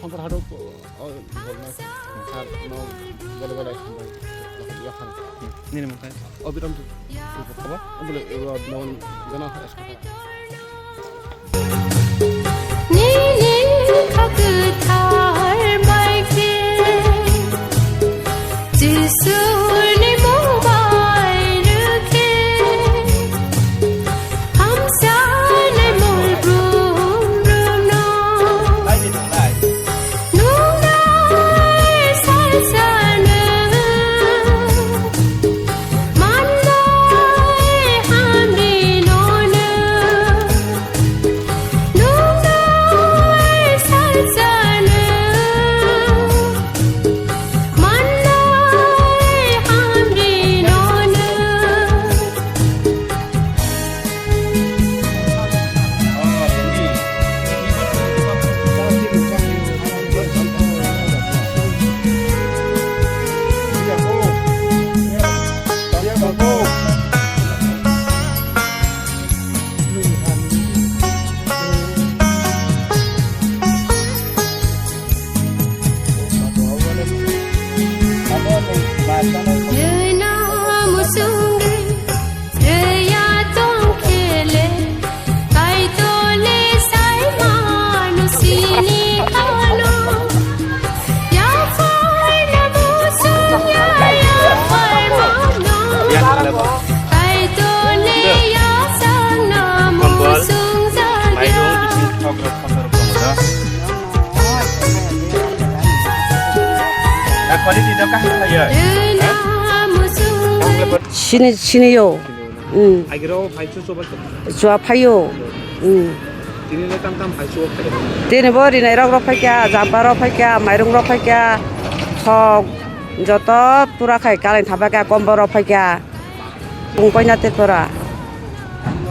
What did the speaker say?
Sampai hadap mau balik-balik sampai yakan. Ini mungkin. Oh bilang tu apa? Boleh mau gana sekarang. Kualiti dah kah saya? Sini yo. Agro pai chu sobat. Chua phayo. Tini le tam pai chu ok. Tini bori nai rok phai kya, jamba rok phai kya, mairung rok phai kya, thok joto pura khai kaleng thaba kya, kombo rok phai kya. Pung koina te pura.